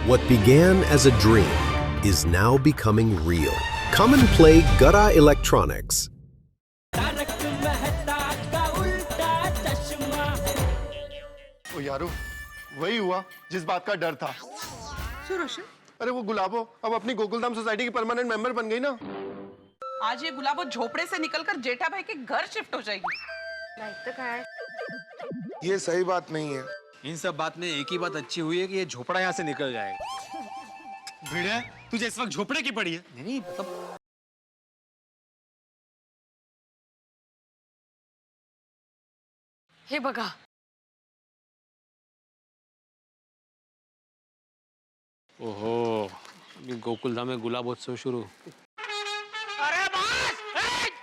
What began as a dream is now becoming real. Come and play Gada Electronics. ओ यारो, वही हुआ जिस बात का डर था। रोशन, अरे वो गुलाबो अब अपनी गोकुलधाम सोसाइटी की परमानेंट मेंबर बन गई ना। आज ये गुलाबो झोपड़े से निकलकर जेठा भाई के घर शिफ्ट हो जाएगी। ये सही बात नहीं है। इन सब बात में एक ही बात अच्छी हुई है कि ये झोपड़ा यहाँ से निकल जाएगा। भिड़े, तुझे इस वक्त झोपड़े की पड़ी है? नहीं मतलब हे बघा, ओहो, ये गोकुलधाम में गुलाबोत्सव शुरू। अरे बस,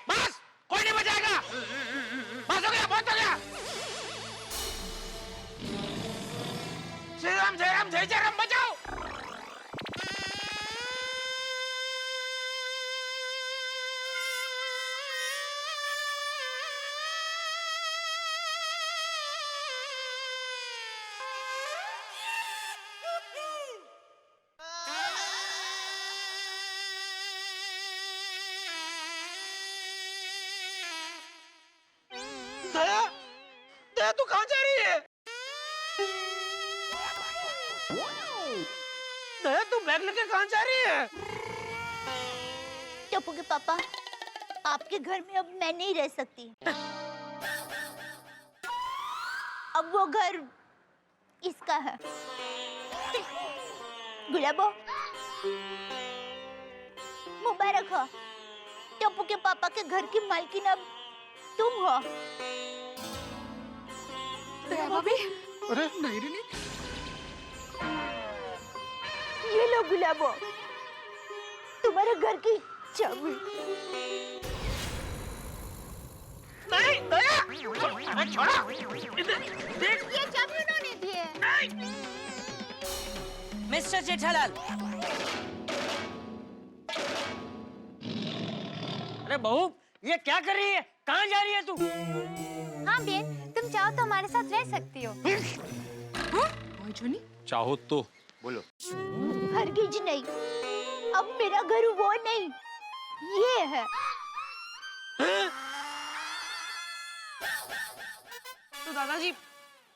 बस, कोई नहीं बचाएगा। बस हो गया, बहुत हो गया। जय राम, जय राम, जय जय राम, बचाओ। दया, दया तू कहाँ जा रही है? दया तू बैग लेकर कहाँ जा रही है? टप्पू के पापा, आपके घर में अब मैं नहीं रह सकती। अब वो घर इसका है। गुलाबो, मुबारक हो। टप्पू के पापा के घर की मालकिन अब तुम हो। दया भाभी, अरे नहीं रे नहीं। ये लो गुलाबो, तुम्हारे घर की चाबी। नहीं, दया, अरे छोड़ो। देख, ये चाबी उन्होंने दी है। मिस्टर जेठालाल, अरे बहू, ये क्या कर रही है? कहाँ जा रही है तू? हाँ बेन, तुम चाहो तो हमारे साथ रह सकती हो। चाहो तो बोलो। हरगिज नहीं, अब मेरा घर वो नहीं, ये है। तो दादाजी,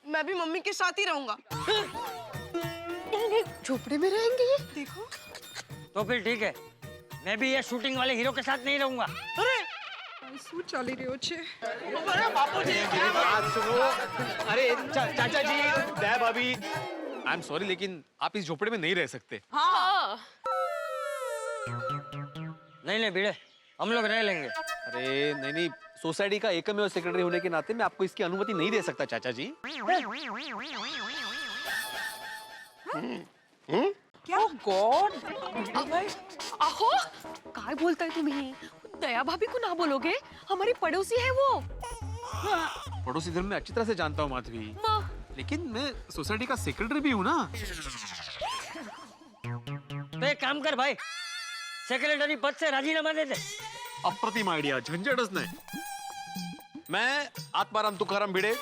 मैं भी मम्मी के साथ ही रहूंगा। नहीं नहीं, झोपड़े में रहेंगे ये? देखो, तो फिर ठीक है, मैं भी ये शूटिंग वाले हीरो के साथ नहीं रहूंगा। अरे શું ચાલી રહ્યો છે? अरे बापूजी, बात सुनो। अरे चाचा जी, दया भाभी, आई एम सॉरी लेकिन आप इस झोपड़े में नहीं रह सकते। हाँ। नहीं नहीं भिड़े, हम लोग रह लेंगे। अरे नहीं नहीं, सोसाइटी का एकमेव सेक्रेटरी होने के नाते मैं आपको इसकी अनुमति नहीं दे सकता चाचा जी। क्या गॉड? अहो, काय बोलताय तुम्ही? दया भाभी को ना बोलोगे? हमारी पड़ोसी है वो। पड़ोसी धर्म में अच्छी तरह से जानता हूँ माधवी, लेकिन मैं सोसाइटी का सेक्रेटरी भी हूँ ना। तो एक काम कर भाई, सेक्रेटरी पद से राजीनामा दे दे। अप्रतिम आइडिया, झंझटच नहीं। मैं आत्माराम तुकाराम भिड़े,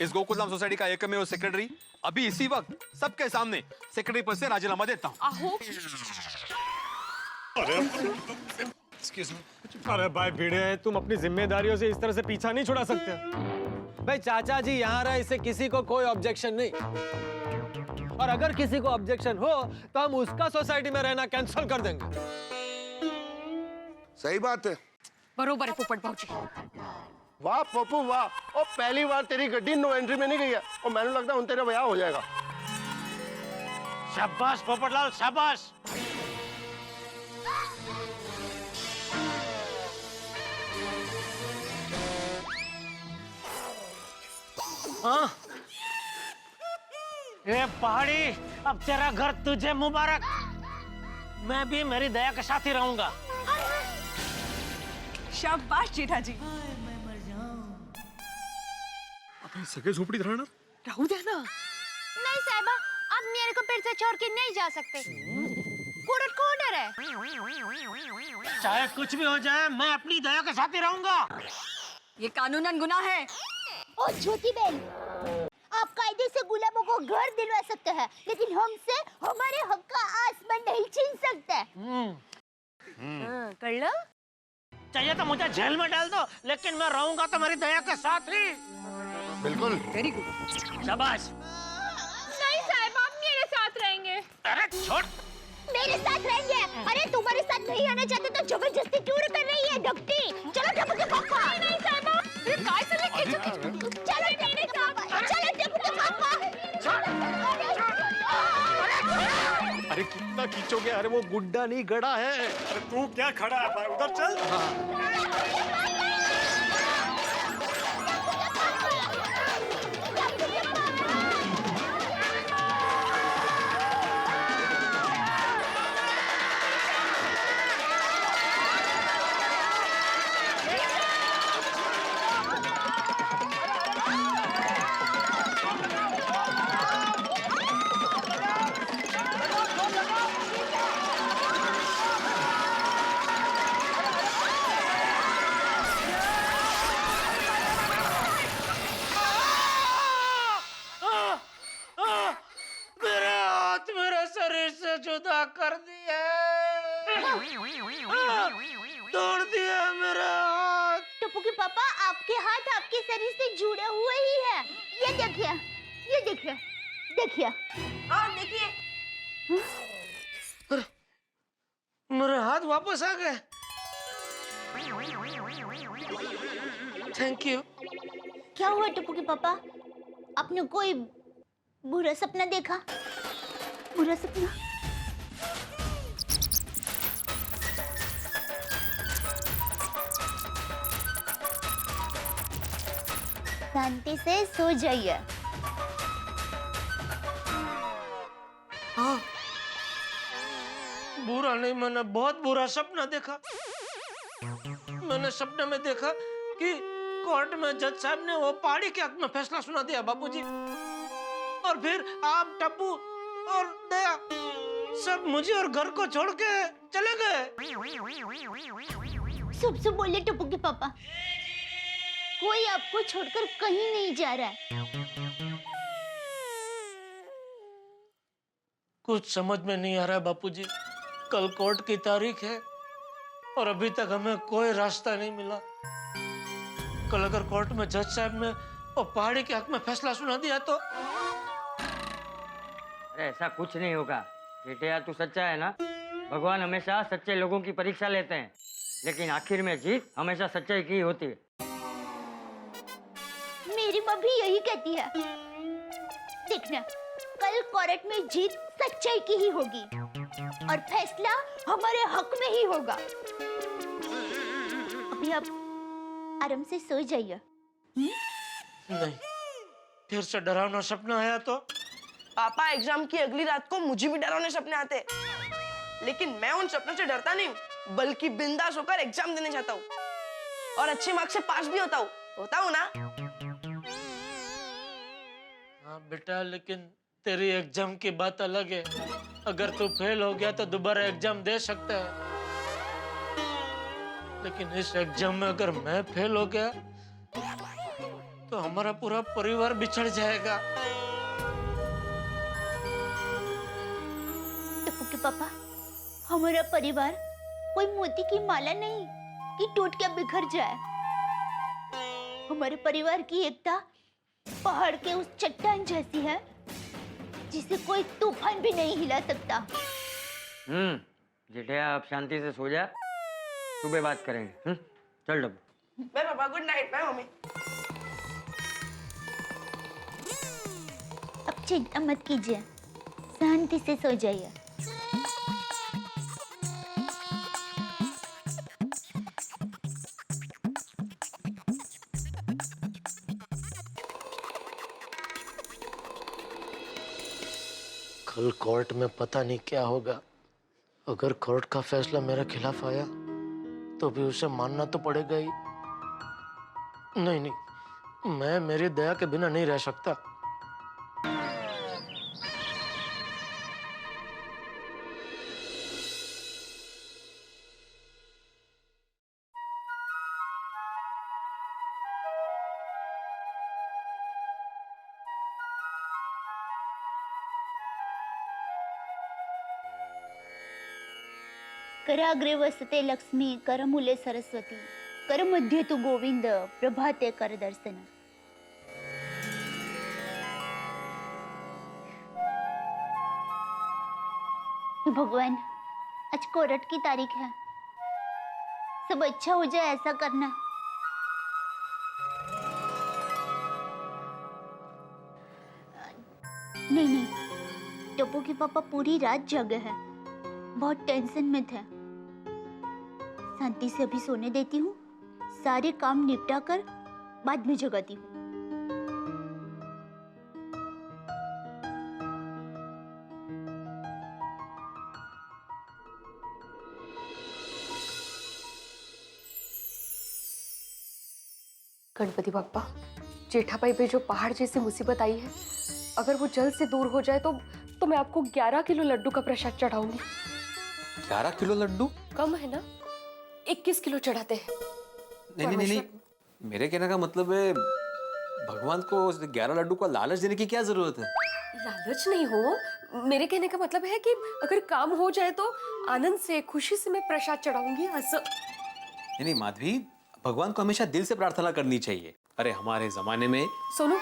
इस गोकुलधाम सोसाइटी का एकमेव सेक्रेटरी, अभी इसी वक्त सबके सामने सेक्रेटरी पद से राजीनामा देता हूँ। अहो, अरे भाई भिड़े, तुम अपनी जिम्मेदारियों से इस तरह से पीछा नहीं छुड़ा सकते। भाई चाचा जी यहाँ रहे, इससे किसी को कोई ऑब्जेक्शन नहीं, और अगर किसी को ऑब्जेक्शन हो तो हम उसका सोसाइटी में रहना कैंसिल कर देंगे। सही बात है। बरोबर है पोपट भाऊजी। वाह पप्पू वाह, और पहली बार तेरी गड्डी नो एंट्री में नहीं गई है, और मैंने लगता है उन तेरा ब्याह हो जाएगा। शाबाश पोपटलाल, शाबाश। हाँ, ये पहाड़ी, अब तेरा घर तुझे मुबारक। मैं भी मेरी दया के साथ ही रहूंगा। शाबाश जेठा जी। अबे सगे झोपड़ी रहना। रहू दे ना। नहीं साहिबा, आप मेरे को पेड़ से छोड़ के नहीं जा सकते। कोर्ट को ऑर्डर है। चाहे कुछ भी हो जाए, मैं अपनी दया के साथ ही रहूंगा। ये कानूनन गुनाह है। ओ छोटी बहन, आप कायदे से गुलाबों को घर दिलवा सकते हैं, लेकिन हमसे हमारे हक का कळलं? चाहिए तो मुझे जेल में डाल दो, लेकिन मैं रहूंगा तुम्हारी दया के साथ ही। बिल्कुल। Very good. शाबाश। नहीं साहब, आप मेरे साथ रहेंगे। अरे छोड़। मेरे साथ रहेंगे? अरे तुम्हारे साथ नहीं आना चाहते तो जबरदस्ती क्यों कर रही है डॉक्टी? चलो टप्पू के पापा। नहीं साहब, ये काय चाललंय? चलो मेरे साथ, चलो टप्पू के पापा। अरे कितना खींचोगे? अरे वो गुड्डा नहीं गड़ा है। अरे तू क्या खड़ा है भाई? उधर चल। मेरे हाथ मेरे शरीर से जुदा कर दिया, तोड़ दिया मेरा हाथ। टप्पू के पापा, आपके हाथ आपके शरीर से जुड़े हुए ही है। ये देखिए, ये देखिए, देखिए। हाँ देखिए। मेरे हाथ वापस आ गए। Thank you. क्या हुआ टप्पू के पापा? आपने कोई बुरा सपना देखा? बुरा सपना? शांति से सो जाइए। हाँ, बुरा नहीं, मैंने बहुत बुरा सपना देखा। मैंने सपने में देखा कि कोर्ट में जज साहब ने वो पहाड़ी के हक में फैसला सुना दिया बाबूजी, और फिर आप, टप्पू और दया सब मुझे और घर को छोड़ के चले गए। सुबह बोले टप्पू के पापा, कोई आपको छोड़कर कहीं नहीं जा रहा है। कुछ समझ में नहीं आ रहा है बापूजी। कल कोर्ट की तारीख है और अभी तक हमें कोई रास्ता नहीं मिला। कल अगर कोर्ट में जज साहब ने वो पहाड़ी के हक में फैसला सुना दिया तो? अरे ऐसा कुछ नहीं होगा जेठिया, तू सच्चा है ना? भगवान हमेशा सच्चे लोगों की परीक्षा लेते हैं, लेकिन आखिर में जीत हमेशा सच्चाई की होती है। मेरी माँ भी यही कहती है। देखना, कल कोर्ट में जीत सच्चाई की ही होगी और फैसला हमारे हक में ही होगा। अभी आप आराम से सो जाइए। नहीं, फिर से डरावना सपना आया तो? पापा, एग्जाम की अगली रात को मुझे भी डरावने सपने आते, लेकिन मैं उन सपनों से डरता नहीं हूँ, बल्कि बिंदास होकर एग्जाम देने जाता हूँ और अच्छे मार्क्स से पास भी होता हूँ ना? हाँ बेटा, लेकिन तेरी एग्जाम की बात अलग है। अगर तू फेल हो गया तो दोबारा एग्जाम दे सकता है, लेकिन इस एग्जाम में अगर मैं फेल हो गया तो हमारा पूरा परिवार बिछड़ जाएगा। टप्पू के पापा, हमारा परिवार कोई मोती की माला नहीं कि टूट के बिखर जाए। हमारे परिवार की एकता पहाड़ के उस चट्टान जैसी है जिसे कोई तूफान भी नहीं हिला सकता। जेठिया, आप शांति से सो जा, सुबह बात करेंगे। चल Dabbu. Bye papa, good night. Bye mummy. अब चिंता मत कीजिए, शांति से सो जाइए। कल कोर्ट में पता नहीं क्या होगा। अगर कोर्ट का फैसला मेरे खिलाफ आया तो भी उसे मानना तो पड़ेगा ही। नहीं नहीं, मैं मेरी दया के बिना नहीं रह सकता। कराग्रे वसते लक्ष्मी करमूले सरस्वती करमध्ये तु गोविंद प्रभाते कर दर्शन। हे भगवान, आज कोर्ट की तारीख है, सब अच्छा हो जाए ऐसा करना। नहीं नहीं, टप्पू के पापा पूरी रात जागे हैं, बहुत टेंशन में थे। शांति से अभी सोने देती हूँ, सारे काम निपटा कर बाद में जगाती हूँ। गणपति बप्पा, जेठाबाई पे जो पहाड़ जैसी मुसीबत आई है, अगर वो जल्द से दूर हो जाए तो मैं आपको 11 किलो लड्डू का प्रसाद चढ़ाऊंगी। 11 किलो लड्डू? कम है ना? 21 किलो चढ़ाते हैं। नहीं, मेरे कहने का मतलब है भगवान को 11 लड्डू का लालच देने की क्या जरूरत है? लालच नहीं हो, मेरे कहने का मतलब है कि अगर काम हो जाए तो आनंद से, खुशी से मैं प्रसाद चढ़ाऊंगी। नहीं माधवी, भगवान को हमेशा दिल से प्रार्थना करनी चाहिए। अरे हमारे जमाने में। सोनू,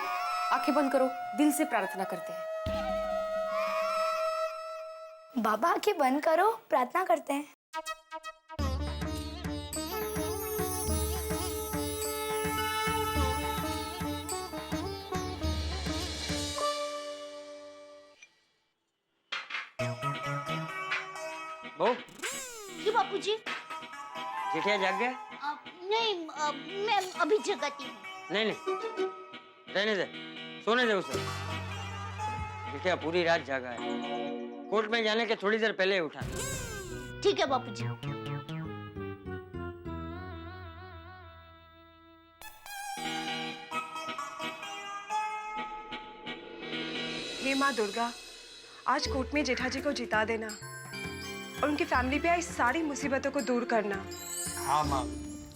आंखें बंद करो, दिल से प्रार्थना करते हैं। बाबा आंखें बंद करो, प्रार्थना करते हैं। बहू, जी बापूजी। जेठिया जाग गया? नहीं, मैं अभी जगाती हूँ। नहीं, रहने दे, सोने दे उसे। जेठिया पूरी रात जागा है, कोर्ट में जाने के थोड़ी देर पहले उठा। ठीक है बापूजी। हे माँ दुर्गा, आज कोर्ट में जेठाजी को जिता देना और उनकी फैमिली पे आई सारी मुसीबतों को दूर करना। हाँ माँ,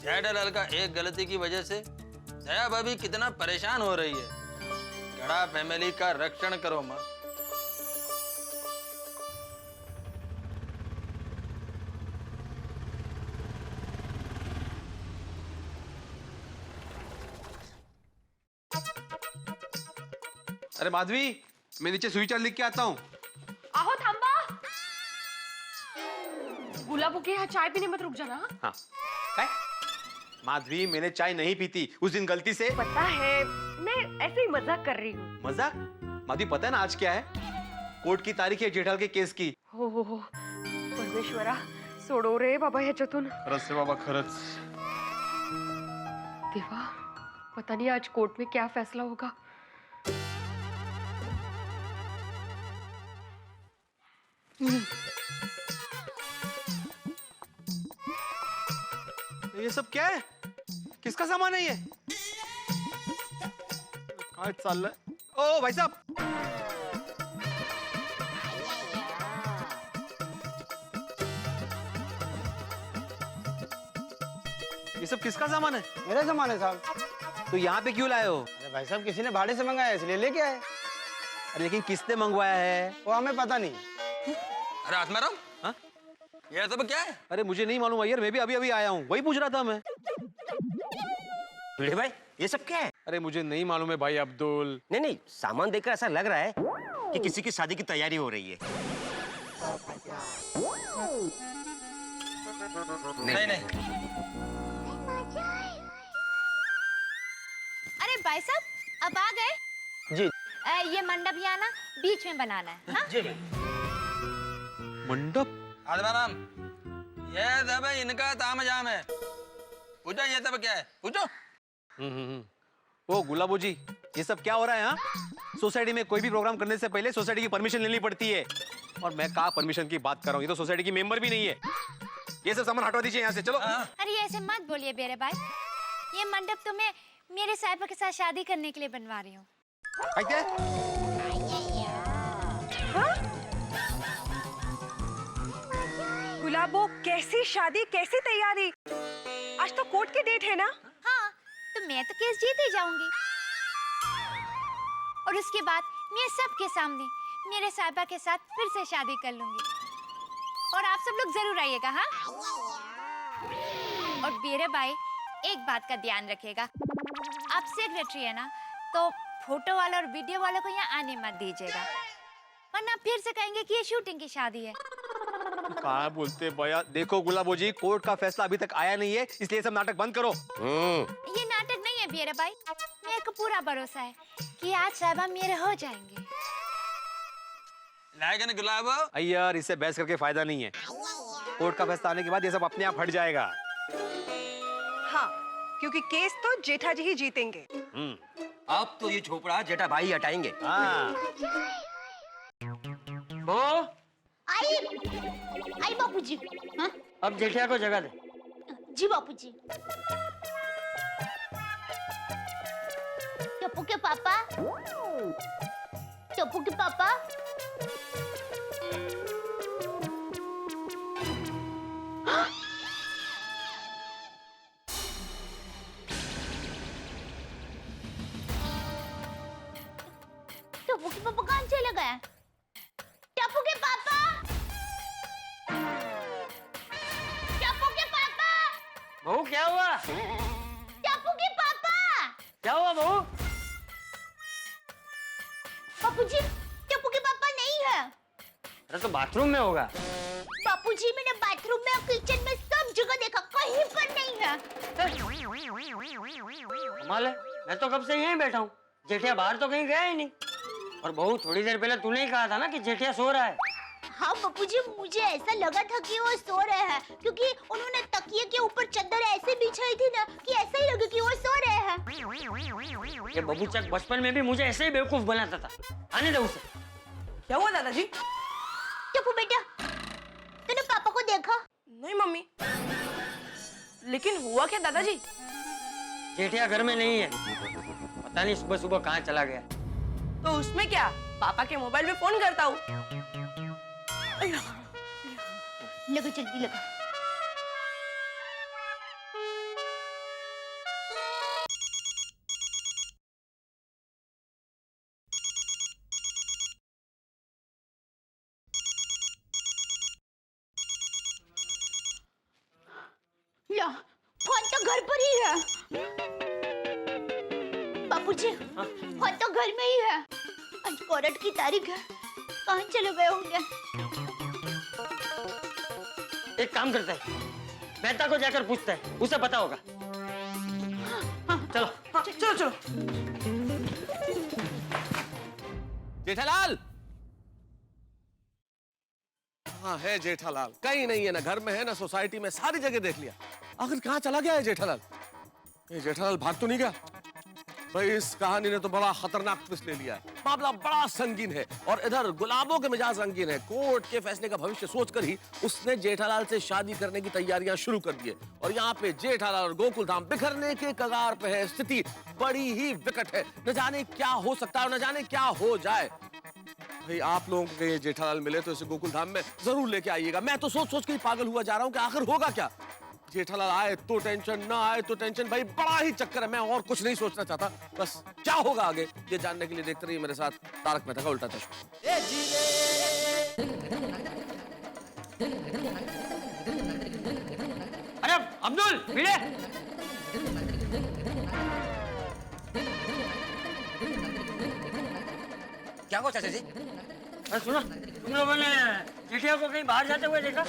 जेठालाल का एक गलती की वजह से दया भाभी कितना परेशान हो रही है। गड़ा फैमिली का रक्षण करो माँ। अरे माधवी, मैं नीचे सुविचार लिख के आता हूँ। आहो थांबा। गुलाबो के यहाँ चाय पीने मत रुक जाना। हाँ, काय? माधवी, मैंने चाय नहीं पीती उस दिन गलती से। पता है, मैं ऐसे ही मजाक कर रही हूँ। मजाक? माधवी, पता है ना आज क्या है? कोर्ट की तारीख है जेठाल के केस की। हो परमेश्वरा, सोडो रे बाबा ह्याच्यातून। खरंच रे बाबा, खरंच। देवा, पता नहीं आज कोर्ट में क्या फैसला होगा। ये सब क्या है? किसका सामान है ये? काय चाललंय? ओ भाई साहब, ये सब किसका सामान है? मेरा सामान है साहब। तो यहाँ पे क्यों लाए हो? अरे भाई साहब, किसी ने भाड़े से मंगाया इसलिए लेके आए। अरे लेकिन किसने मंगवाया है? वो हमें पता नहीं। अरे आत्माराम, हाँ? ये सब क्या है? अरे मुझे नहीं मालूम यार, मैं भी अभी आया हूँ, वही पूछ रहा था मैं। भिड़े भाई, ये सब क्या है? अरे मुझे नहीं मालूम है भाई अब्दुल। नहीं, सामान देखकर ऐसा लग रहा है कि किसी की शादी की तैयारी हो रही है। नहीं। अरे भाई साहब, अब आ गए? जी। ये मंडप यहाँ ना बीच में बनाना है। हाँ? जी। मंडप? आत्माराम, ये सब इनका तामझाम है। पूछो ये सब क्या है? पूछो। ओ गुलाबो जी, ये सब क्या हो रहा है? हाँ, सोसाइटी में कोई भी प्रोग्राम करने से पहले सोसाइटी की परमिशन लेनी पड़ती है। और मैं कहाँ परमिशन की बात कर रहा हूँ, ये तो सोसाइटी की मेंबर भी नहीं है। ये सब सामान हटवा दीजिए यहाँ से, चलो। अरे ऐसे मत बोलिए बेरे भाई, ये मंडप तो मैं मेरे साहिबा के साथ शादी करने के लिए बनवा रही हूँ। गुलाबो, कैसी शादी, कैसी तैयारी? आज तो कोर्ट की डेट है ना? हाँ, तो मैं तो केस जीत ही जाऊंगी। और उसके बाद मैं सबके सामने मेरे साहिबा के साथ फिर से शादी कर लूंगी। और आप सब लोग जरूर आइएगा। हाँ, और बीरे भाई एक बात का ध्यान रखिएगा, आप सेक्रेटरी है ना, तो फोटो वाला और वीडियो वाला को यहाँ आने मत दीजिएगा, वरना फिर से कहेंगे कि ये शूटिंग की शादी है। क्या बोलते भैया? देखो गुलाबो जी, कोर्ट का फैसला अभी तक आया नहीं है, इसलिए सब नाटक बंद करो। ये नाटक नहीं है बीरे भाई, मेरे को पूरा भरोसा है कि आज साहबा मेरे हो जाएंगे। गुलाबो यार, इससे बहस करके फायदा नहीं है। कोर्ट का फैसला आने के बाद ये सब अपने आप हट जाएगा। हाँ, क्योंकि केस तो जेठा जी ही जीतेंगे। अब तो ये झोपड़ा जेठा भाई हटाएंगे। वो आई बापूजी। हाँ? अब जेठिया को जगह दे। जी बापूजी। टप्पू के पापा, टप्पू के पापा, टप्पू के पापा कहाँ चले गए? टप्पू के पापा, टप्पू के पापा, बहू क्या हुआ? टप्पू के पापा, क्या हुआ बहू? बापूजी, टप्पू के पापा नहीं है। अरे तो बाथरूम में होगा। बापूजी, मैंने बाथरूम में और किचन में सब जगह देखा, कहीं पर नहीं है। कमाल है, मैं तो कब से यहीं बैठा हूँ, जेठिया बाहर तो कहीं गया ही नहीं। और बहू, थोड़ी देर पहले तूने ही कहा था ना कि जेठिया सो रहा है। हाँ बापूजी, मुझे ऐसा लगा था कि वो सो रहे हैं, क्योंकि उन्होंने तकिए के ऊपर चादर ऐसे बिछाई थी ना कि ऐसा ही लगे कि वो सो रहे हैं। ये बबू चक बचपन में भी मुझे ऐसे ही बेवकूफ बनाता था। आने दे उसे। क्या हुआ दादाजी? टप्पू बेटा, तूने पापा को देखा? नहीं मम्मी। लेकिन हुआ क्या दादाजी? जेठिया घर में नहीं है, पता नहीं सुबह सुबह कहाँ चला गया। तो उसमें क्या, पापा के मोबाइल पे फोन करता हूँ। लगा, जल्दी लगा। ला, फोन तो घर पर ही है। बापूजी, फोन तो घर में ही है। आज कोर्ट की तारीख है, कहाँ चले गए होंगे? एक काम करते हैं, मेहता को जाकर पूछते हैं, उसे पता होगा। चलो चलो चलो। जेठालाल। हाँ है जेठालाल, कहीं नहीं है, ना घर में है ना सोसाइटी में, सारी जगह देख लिया। आखिर कहाँ चला गया है जेठालाल? ये जेठालाल भाग तो नहीं गया? भाई इस कहानी ने तो बड़ा खतरनाक ट्विस्ट ले लिया है। मामला बड़ा संगीन है और इधर गुलाबों के मिजाज रंगीन है। कोर्ट के फैसले का भविष्य सोचकर ही उसने जेठालाल से शादी करने की तैयारियां शुरू कर दी है। और यहाँ पे जेठालाल और गोकुल धाम बिखरने के कगार पे है। स्थिति बड़ी ही विकट है, न जाने क्या हो सकता है, न जाने क्या हो जाए। भाई आप लोगों को ये जेठालाल मिले तो इसे गोकुल धाम में जरूर लेके आइएगा। मैं तो सोच सोच के ही पागल हुआ जा रहा हूँ कि आखिर होगा क्या। जेठालाल आए तो टेंशन, ना आए तो टेंशन। भाई बड़ा ही चक्कर है, मैं और कुछ नहीं सोचना चाहता। बस क्या होगा आगे ये जानने के लिए देखते रहिए मेरे साथ तारक मेहता का उल्टा चश्मा। अरे अब्दुल, भिड़े। क्या हुआ चाचा जी? अरे सुनो, तुम लोगों ने जेठिया को कहीं बाहर जाते हुए देखा?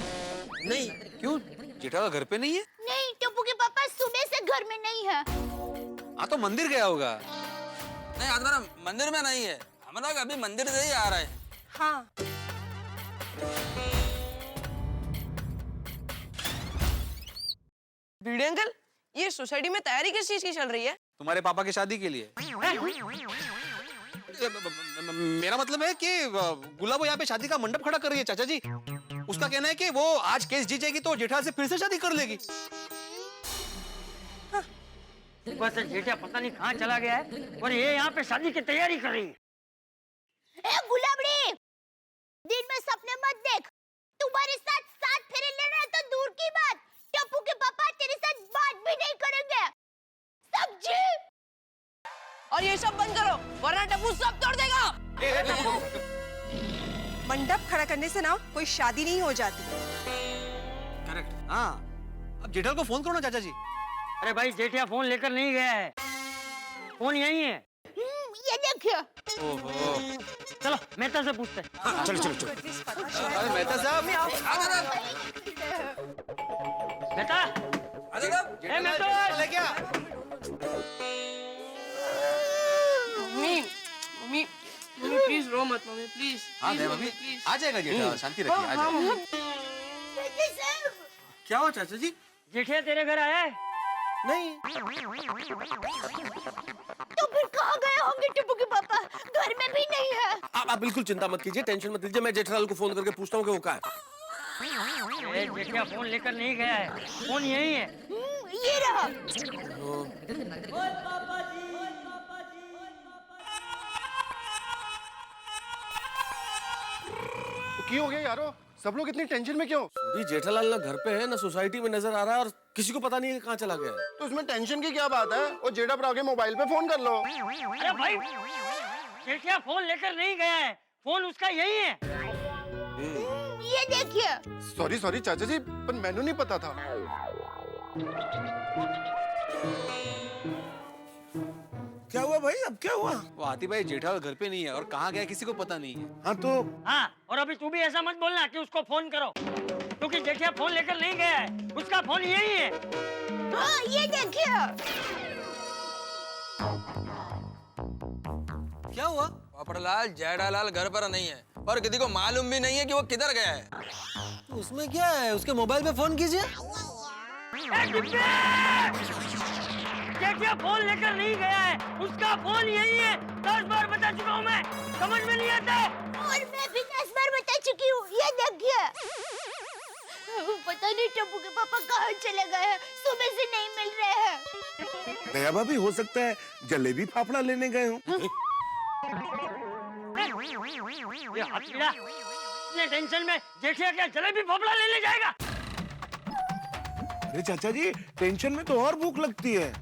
नहीं, क्यों? जेठा घर पे नहीं है? नहीं, टप्पू के पापा सुबह से घर में नहीं है। हाँ तो मंदिर गया होगा। नहीं, आज मेरा मंदिर में नहीं है, हम लोग अभी मंदिर से ही आ रहे हैं। हाँ। भिड़े अंकल, ये सोसाइटी में तैयारी किस चीज की चल रही है? तुम्हारे पापा की शादी के लिए। मेरा मतलब है कि गुलाबो यहाँ पे शादी का मंडप खड़ा कर रही है चाचा जी। उसका कहना है कि वो आज केस जीत जाएगी तो जेठा से फिर से शादी कर लेगी। बस जेठा पता नहीं कहाँ चला गया है और ये यहाँ पे शादी की तैयारी कर रही है। ए गुलाबड़ी, दिन में सपने मत देख। तुम्हारे साथ 7 फेरे लेना है तो दूर की बात, टप्पू के पापा तेरे साथ बात भी नहीं करेंगे। समझी? और ये सब बंद करो, वरना टप्पू सब तोड़ देगा। मंडप खड़ा करने से ना कोई शादी नहीं हो जाती। हाँ, अब जेठल को फोन करो ना चाचा जी। अरे भाई जेठिया फोन लेकर नहीं गया है, फोन यही है। ये देखिए। ओहो, चलो मेहता से पूछते हैं। चलो चलो चलो। अरे मेहता साहब, मेहता, ए मेहता, लेके आ। मम्मी मम्मी मम्मी प्लीज रो मत मम्मी प्लीज। हाँ दया भाभी, आ जाएगा जेठा, शांति रखिए, आ जाएगा। क्या हुआ चाचा जी? जेठिया तेरे घर आया है? नहीं। तो फिर कहाँ गए होंगे टुप्पू के पापा? घर में भी नहीं है। आप बिल्कुल चिंता मत कीजिए, टेंशन मत लीजिए, मैं जेठालाल को फोन करके पूछता हूँ कि वो कहाँ है। जेठिया फोन लेकर नहीं गया है, फोन यही है। ये रहा। क्यों हो गया यारो? सब लोग इतनी टेंशन में क्यों? सूरी, जेठालाल ना घर पे है ना सोसाइटी में नजर आ रहा है और किसी को पता नहीं है कहाँ चला गया है। तो इसमें टेंशन की क्या बात है? वो जेठा पर आके मोबाइल पे फोन कर लो। अरे भाई जेठिया फोन लेकर नहीं गया है, फोन उसका यही है। ये देखिए। सॉरी सॉरी चाचा जी, पर मैंने नहीं पता था। क्या हुआ भाई, अब क्या हुआ? वो आती भाई जेठालाल घर पे नहीं है और कहाँ गया किसी को पता नहीं है। हाँ तो हाँ, और अभी तू भी ऐसा मत बोलना कि उसको फोन करो, क्योंकि जेठिया फोन लेकर नहीं गया है, उसका फोन यही है। हाँ ये देखिए। क्या हुआ? पोपटलाल जेठालाल घर पर नहीं है और किसी को मालूम भी नहीं है कि वो किधर गया है। तो उसमें क्या है, उसके मोबाइल पे फोन कीजिए। जेठिया फोन लेकर नहीं गया है, उसका फोन यही है। 10 बार बता चुका हूँ मैं, समझ में नहीं आता है। और मैं भी 10 बार बता चुकी हूँ, ये देखिए। पता नहीं टप्पू के पापा कहाँ चले गए हैं, सुबह से नहीं मिल रहे हैं। दया भाभी, हो सकता है जलेबी फाफड़ा लेने गए हो। ये हथीड़ा इतने टेंशन में जेठिया क्या जलेबी फाफड़ा लेने जाएगा? अरे चाचा जी, टेंशन में तो और भूख लगती है।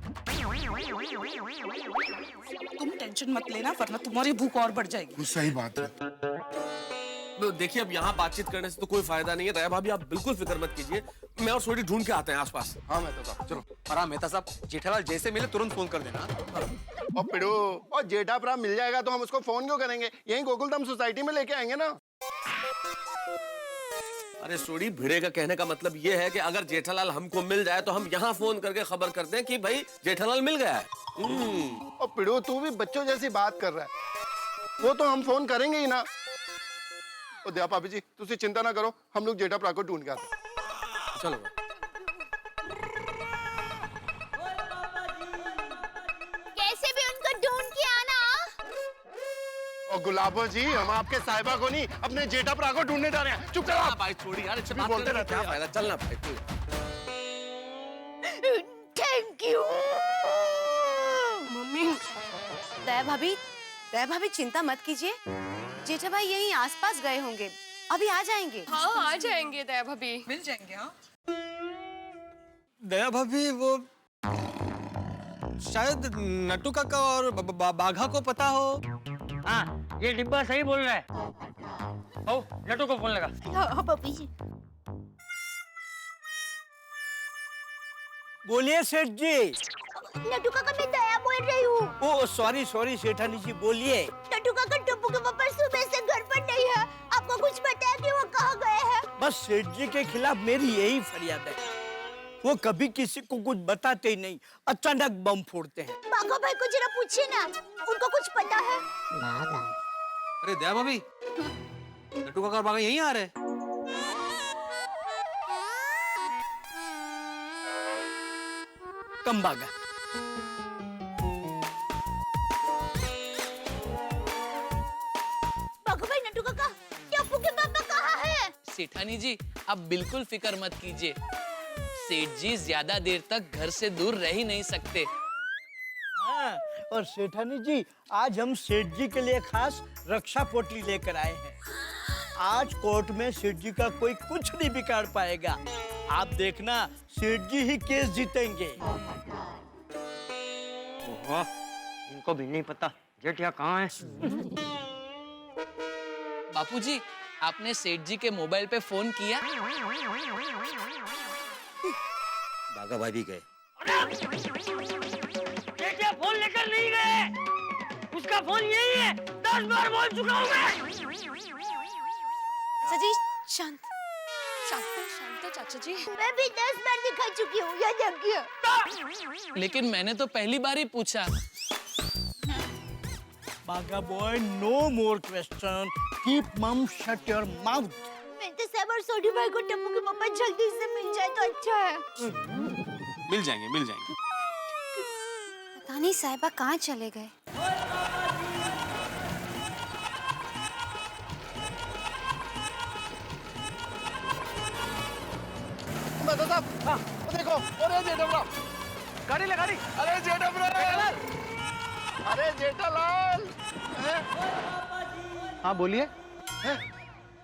तुम टेंशन मत लेना वरना तुम्हारी भूख और बढ़ जाएगी। सही बात है। तो देखिए, अब यहाँ बातचीत करने से तो कोई फायदा नहीं है। दया भाभी आप बिल्कुल फिक्र मत कीजिए, मैं और सोडी ढूंढ के आते हैं आसपास। हाँ मेहता साहब, चलो। और हाँ मेहता साहब, जेठालाल जैसे मिले तुरंत फोन कर देना। और पिड़ू, और जेठा पर मिल जाएगा तो हम उसको फोन क्यों करेंगे? यहीं गोकुलधाम सोसाइटी में लेके आएंगे ना। अरे सोडी, भिड़े का कहने का मतलब ये है कि अगर जेठालाल हमको मिल जाए तो हम यहाँ फोन करके खबर कर दें कि भाई जेठालाल मिल गया है। और पिड़ू, तू भी बच्चों जैसी बात कर रहा है। वो तो हम फोन करेंगे ही ना। और दया भाभी जी, तुझे चिंता ना करो, हम लोग जेठा प्रा को ढूंढ के आते हैं। चलो। कैसे भी उनको ढूंढ के आना। और गुलाबो जी, हम आपके साहिबा को नहीं, अपने जेठा प्रा को ढूंढने जा रहे हैं। चुप करो भाई छोड़ी यार, भी बोलते रहते हैं। फायदा, चलना भाई। Thank you. मम्मी, दया भाभी चिंता मत कीजिए, जेठा भाई यहीं आसपास गए होंगे, अभी आ जाएंगे। हाँ आ जाएंगे दया भाभी। मिल जाएंगे। हाँ दया भाभी, वो शायद नट्टू काका और बाघा को पता हो। हाँ, ये डिब्बा सही बोल रहा है। ओ, लट्टू को फोन लगा। हाँ पापी जी। बोलिए सेठ जी। नट्टू काका, मैं दया बोल रही हूँ। ओ सॉरी सॉरी सेठानी जी, बोलिए। नट्टू काका, टप्पू के पापा सुबह से घर पर नहीं है, आपको कुछ पता है कि वो कहाँ गए हैं? बस सेठ जी के खिलाफ मेरी यही फरियाद है, वो कभी किसी को कुछ बताते ही नहीं, अचानक बम फोड़ते हैं। बाघा भाई को जरा पूछिए ना, उनको कुछ पता है? अरे दया भाभी, नट्टू काका और बाघा यहीं आ रहे हैं। कम बाघा। बाघा भाई, नट्टू काका, टप्पू के पापा कहाँ हैं? सेठानी जी, आप बिल्कुल फिक्र मत कीजिए, सेठ जी ज्यादा देर तक घर से दूर रह ही नहीं सकते। हाँ, और सेठानी जी, आज हम सेठ जी के लिए खास रक्षा पोटली लेकर आए हैं। आज कोर्ट में सेठ जी का कोई कुछ नहीं बिगाड़ पाएगा। आप देखना, सेठ जी ही केस जीतेंगे। ओहो, इनको भी नहीं पता जेठिया कहाँ है। बापूजी, आपने सेठ जी के मोबाइल पे फोन किया? बागा भाई भी गए। बेटे फोन लेकर नहीं गए, उसका फोन यही है, 10 बार बोल चुका हूँ मैं। चाचा जी शांत शांत चाचा जी। मैं भी 10 बार दिखा चुकी हूँ, याद रखिए। लेकिन मैंने तो पहली बार ही पूछा। बागा boy, no more question, keep mum shut your mouth. मैं तो सब और सोडी भाई को टप्पू के पापा जल्दी से मिल जाए तो अच्छा है। मिल जाएंगे। पता नहीं साहिबा कहाँ चले गए। मेहता साहब, हाँ देखो, अरे जेठालाल, गाड़ी ले गाड़ी। अरे जेठालाल, अरे जेठालाल। हाँ बोलिए।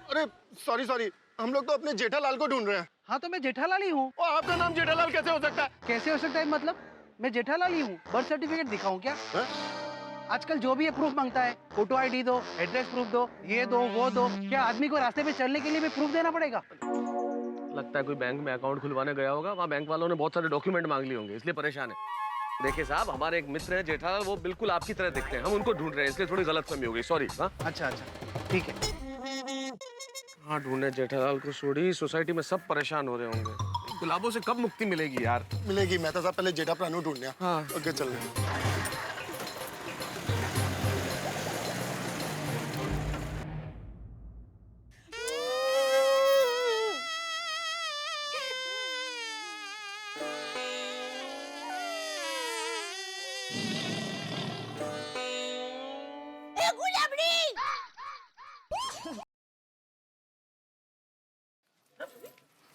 अरे सॉरी, हम लोग तो अपने जेठालाल को ढूंढ रहे हैं। हाँ तो मैं जेठालाल ही हूँ। और आपका नाम जेठालाल कैसे हो सकता है? कैसे हो सकता है मतलब? मैं जेठालाल ही हूँ। बर्थ सर्टिफिकेट दिखाऊं क्या? आजकल जो भी है प्रूफ मांगता है। फोटो आईडी दो, एड्रेस प्रूफ दो, ये दो वो दो। क्या आदमी को रास्ते पे चलने के लिए भी प्रूफ देना पड़ेगा? लगता है कोई बैंक में अकाउंट खुलवाने गया होगा, वहाँ बैंक वालों ने बहुत सारे डॉक्यूमेंट मांग लिए होंगे, इसलिए परेशान है। देखिए साहब, हमारे एक मित्र है जेठालाल, वो बिल्कुल आपकी तरह दिखते हैं, हम उनको ढूंढ रहे हैं, इसलिए थोड़ी गलतफहमी हो गई, सॉरी। हाँ अच्छा ठीक है। हाँ ढूंढे जेठालाल को, सोडी सोसाइटी में सब परेशान हो रहे होंगे। गुलाबों से कब मुक्ति मिलेगी यार? मिलेगी मेहता साहब, पहले जेठा प्राणु ढूंढने। हाँ आगे चल रहे हैं।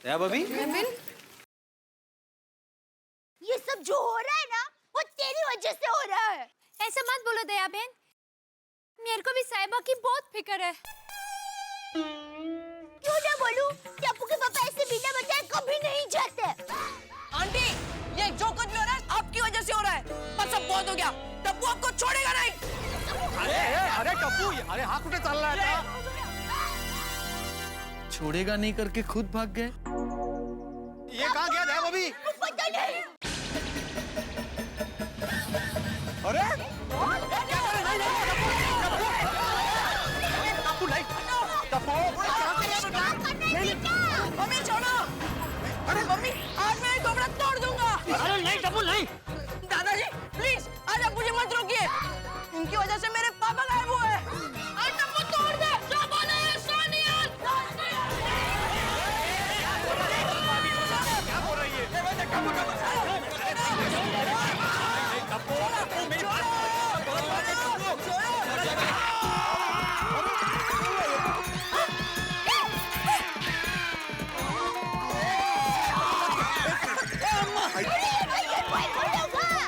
दया भाभी, ये सब जो हो रहा है ना, वो तेरी वजह से हो रहा है। ऐसा मत बोलो दया बहन, मेरे को भी साहिबा की बहुत फिक्र है। क्यों ना बोलूं? टप्पू के पापा ऐसे बिना बताए कभी नहीं जाते। आंटी, ये जो कुछ भी हो रहा है आपकी वजह से हो रहा है। बस अब बहुत हो गया, टप्पू आपको छोड़ेगा नहीं। अरे टप्पू, अरे हाँ कुठे चालला है? छोड़ेगा नहीं करके खुद भाग गए। ये कहाँ गया दया भाभी? पता नहीं। अरे टप्पू नहीं, टप्पू मम्मी छोड़ो। अरे मम्मी, आज मैं कपड़ा तोड़ दूंगा। अरे नहीं टप्पू नहीं। दादाजी प्लीज, आज आप मुझे मत रोकिए। इनकी वजह से मेरे पापा गायब हुए। आज टप्पू तोड़ दे। क्या बोले ये सोनिया? क्या बोल रही है?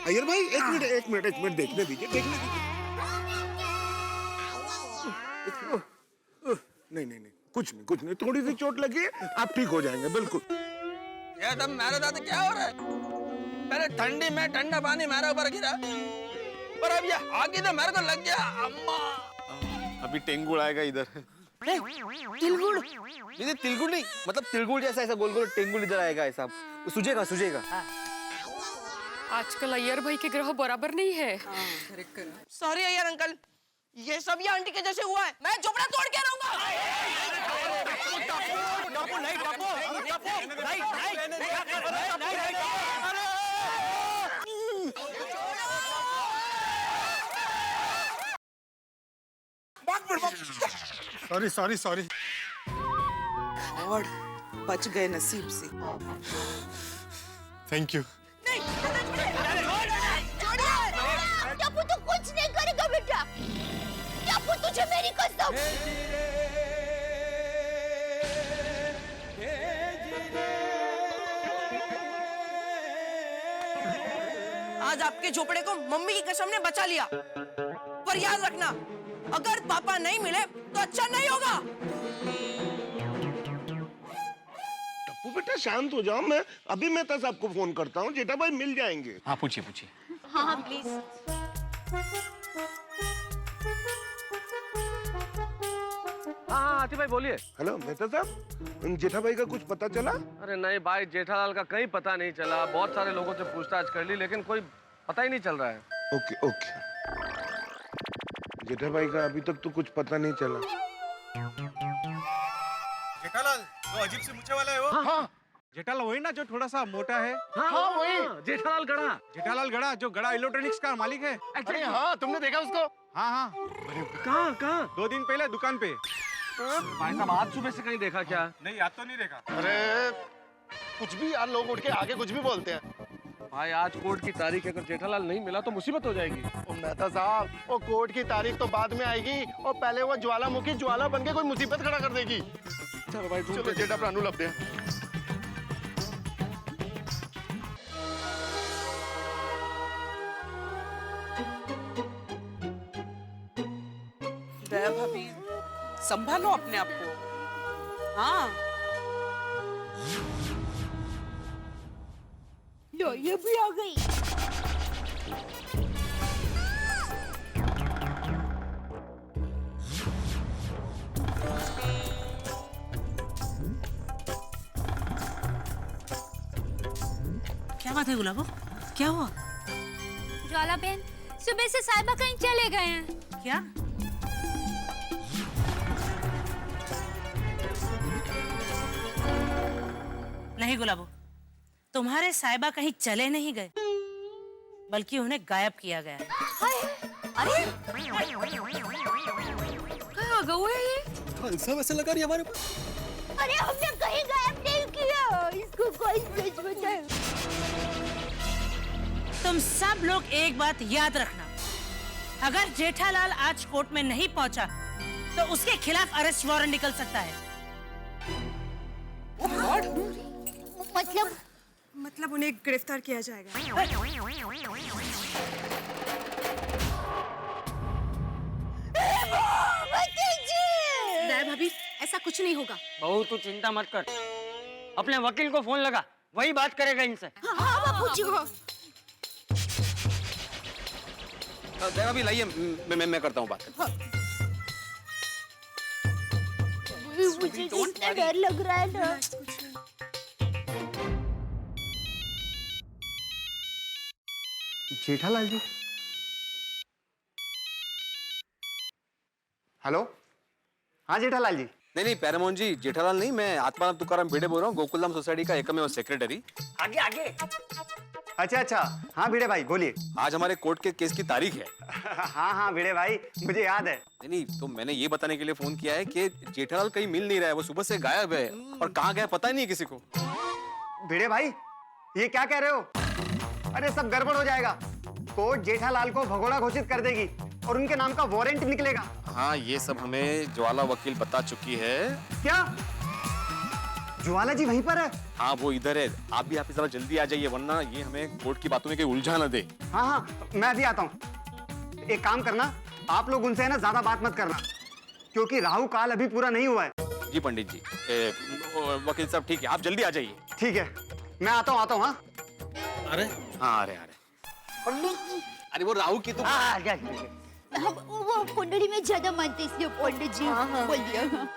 अय्यर भाई एक मिनट देखने दीजिए। नहीं, कुछ नहीं, थोड़ी सी चोट लगी है, आप ठीक हो जाएंगे बिल्कुल। ये तब मेरे साथ क्या हो रहा है? पहले ठंडी में ठंडा पानी मेरे ऊपर गिरा, पर अब ये आगे तो मेरे को लग गया। अम्मा, अभी टेंगुड़ आएगा इधर। तिलगुड़ नहीं, तिलगुड़ नहीं, मतलब तिलगुड़ जैसा ऐसा गोल गोल टेंगुड़ इधर आएगा, ऐसा सूझेगा। आजकल अय्यर भाई के ग्रह बराबर नहीं है। सॉरी अय्यर अंकल, ये सब ये आंटी के जैसे हुआ है। मैं झोपड़ा तोड़ के रहूंगा। सॉरी। और बच गए नसीब से। Thank you. टप्पू तो कुछ नहीं करेगा बेटा। टप्पू तुझे मेरी कसम। आज आपके झोपड़े को मम्मी की कसम ने बचा लिया, पर याद रखना, अगर पापा नहीं मिले तो अच्छा नहीं होगा। टप्पू बेटा शांत हो जाओ, मैं अभी मेहता साहब को फोन करता हूँ, जेठा भाई मिल जाएंगे। हाँ पूछिए। हाँ प्लीज। हाँ आतिफ भाई बोलिए। हेलो मेहता साहब, जेठा भाई का कुछ पता चला? अरे नहीं भाई, जेठालाल का कहीं पता नहीं चला। बहुत सारे लोगों से पूछताछ कर ली लेकिन कोई पता ही नहीं चल रहा है। ओके ओके, जेठा भाई का अभी तक तो कुछ पता नहीं चला। जेठालाल, वो अजीब से मुझे वाला है वो? हाँ। जेठालाल वही ना जो थोड़ा सा मोटा है? हाँ वही। जेठालाल गड़ा। जेठालाल गड़ा जो गड़ा इलेक्ट्रॉनिक्स का मालिक है। अरे हाँ, तुमने देखा उसको? हाँ हाँ। कहाँ? 2 दिन पहले दुकान पे। भाई साहब आज सुबह से कहीं देखा क्या? नहीं, आज तो नहीं देखा। अरे कुछ भी यार, लोग उठ के आगे कुछ भी बोलते हैं। भाई आज कोर्ट की तारीख है, अगर जेठालाल नहीं मिला तो मुसीबत हो जाएगी। ओ मेहता साहब, वो कोर्ट की तारीख तो बाद में आएगी और पहले वो ज्वालामुखी ज्वाला बन के कोई मुसीबत खड़ा कर देगी। चलो भाई, चलो जेठा प्राणु लभदे हैं। दया भाभी, संभालो अपने आप को। हाँ लो, ये भी आ गई। क्या बात है गुलाबो? क्या हुआ? ज्वाला बहन, सुबह से साहिबा कहीं चले गए हैं। क्या? नहीं गुलाबो, तुम्हारे साहिबा कहीं चले नहीं गए, बल्कि उन्हें गायब किया गया। अरे कहाँ गए ये? ऐसा वैसे लगा रही हमारे पास। अरे हमने कहीं गायब नहीं किया, इसको कोई सच बताए। तुम सब लोग एक बात याद रखना, अगर जेठालाल आज कोर्ट में नहीं पहुंचा तो उसके खिलाफ अरेस्ट वारंट निकल सकता है। मतलब उन्हें गिरफ्तार किया जाएगा। दया भाभी, ऐसा कुछ नहीं होगा। बहू तू चिंता मत कर, अपने वकील को फोन लगा, वही बात करेगा इनसे। हाँ बापूजी, हाँ। दया भाभी लाइए, मैं करता हूँ बात। मुझे कितना डर लग रहा है ना। जेठालाल जी, हेलो। हाँ जेठालाल जी। नहीं पैरामोहन जी, जेठालाल नहीं, मैं आत्माराम तुकाराम भिड़े बोल रहा हूँ, गोकुलधाम सोसाइटी का एकमेव सेक्रेटरी। आगे आगे। अच्छा, हाँ भिड़े भाई बोलिए। आज हमारे कोर्ट के केस की तारीख है। हाँ भिड़े भाई, मुझे याद है। नहीं, तो मैंने ये बताने के लिए फोन किया है कि जेठालाल कहीं मिल नहीं रहा है, वो सुबह से गायब है और कहाँ गया पता ही नहीं किसी को। भिड़े भाई, ये क्या कह रहे हो? अरे सब गड़बड़ हो जाएगा। कोर्ट जेठालाल को भगोड़ा घोषित कर देगी और उनके नाम का वारंट निकलेगा। हाँ, ये सब हमें ज्वाला वकील बता चुकी है। क्या ज्वाला जी वहीं पर है? हाँ वो इधर है, आप भी यहाँ पे जरा जल्दी आ जाइए, वरना ये हमें कोर्ट की बातों में कोई उलझा न दे। हाँ मैं अभी आता हूँ। एक काम करना, आप लोग उनसे है ना ज्यादा बात मत करना, क्योंकि राहु काल अभी पूरा नहीं हुआ है। जी पंडित जी। वकील साहब ठीक है, आप जल्दी आ जाइए। ठीक है, मैं आता हूँ। हाँ अरे हाँ, अरे अरे वो राहु की तो वो कुंडली में ज्यादा मानते, इसलिए पंडित जी बोल दिया।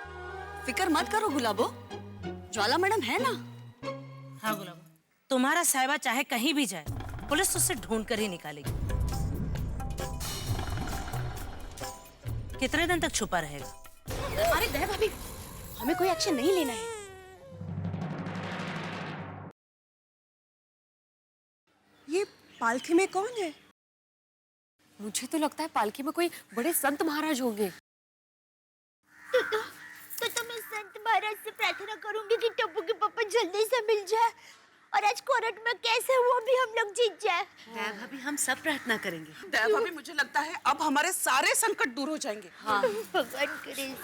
फिक्र मत करो गुलाबो, ज्वाला मैडम है ना। हाँ गुलाबो, तुम्हारा साहिबा चाहे कहीं भी जाए, पुलिस उससे ढूंढ कर ही निकालेगी। कितने दिन तक छुपा रहेगा? अरे दया भाभी, हमें कोई एक्शन नहीं लेना है। ये पालकी में कौन है? मुझे तो लगता है पालकी में कोई बड़े संत महाराज होंगे। तो मैं संत महाराज से प्रार्थना करूंगी कि टप्पू के पापा जल्दी से मिल जाए और आज कोर्ट में कैसे वो भी हम लोग जीत जाए। दया भाभी, हम सब प्रार्थना करेंगे। दया भाभी, मुझे लगता है अब हमारे सारे संकट दूर हो जाएंगे। हाँ भगवान करे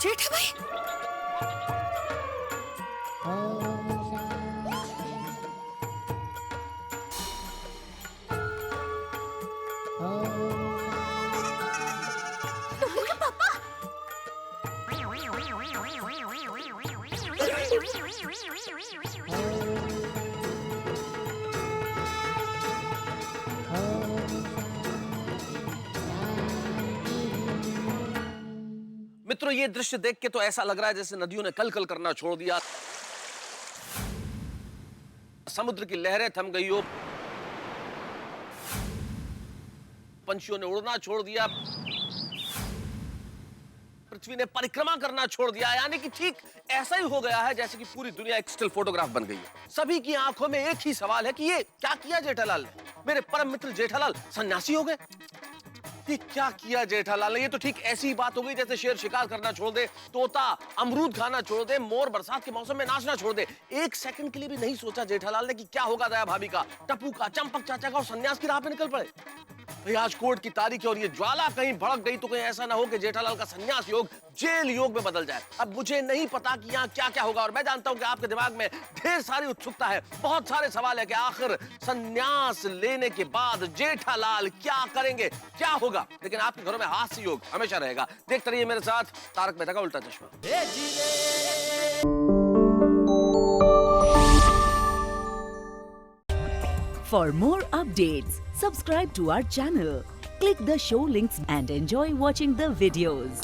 जेठा भाई, मित्रों, ये दृश्य देख के तो ऐसा लग रहा है जैसे नदियों ने कल कल करना छोड़ दिया, समुद्र की लहरें थम गई हो, पंछियों ने उड़ना छोड़ दिया, पृथ्वी ने परिक्रमा करना छोड़ दिया। यानी कि ठीक ऐसा ही हो गया है जैसे कि पूरी दुनिया एक स्टिल फोटोग्राफ बन गई है। सभी की आंखों में एक ही सवाल है कि ये क्या किया जेठालाल ने? मेरे परम मित्र जेठालाल सन्यासी हो गए? ये क्या किया जेठालाल ने? ये तो ठीक ऐसी ही बात हो गई जैसे शेर शिकार करना छोड़ दे, तोता अमरूद खाना छोड़ दे, मोर बरसात के मौसम में नाचना छोड़ दे। एक सेकंड के लिए भी नहीं सोचा जेठालाल ने कि क्या होगा दया भाभी का, टप्पू का, चंपक चाचा का और सन्यास की राह पे निकल पड़े। भाई आज कोर्ट की तारीख है और ये ज्वाला कहीं भड़क गई तो कहीं ऐसा ना हो कि जेठालाल का सन्यास योग जेल योग में बदल जाए। अब मुझे नहीं पता कि यहाँ क्या क्या होगा और मैं जानता हूँ कि आपके दिमाग में ढेर सारी उत्सुकता है, बहुत सारे सवाल है कि आखिर सन्यास लेने के बाद जेठालाल क्या करेंगे, क्या होगा। लेकिन आपके घरों में हास्य योग हमेशा रहेगा। देखते रहिए मेरे साथ तारक मेहता का उल्टा चश्मा। For more updates, subscribe to our channel, click the show links and enjoy watching the videos.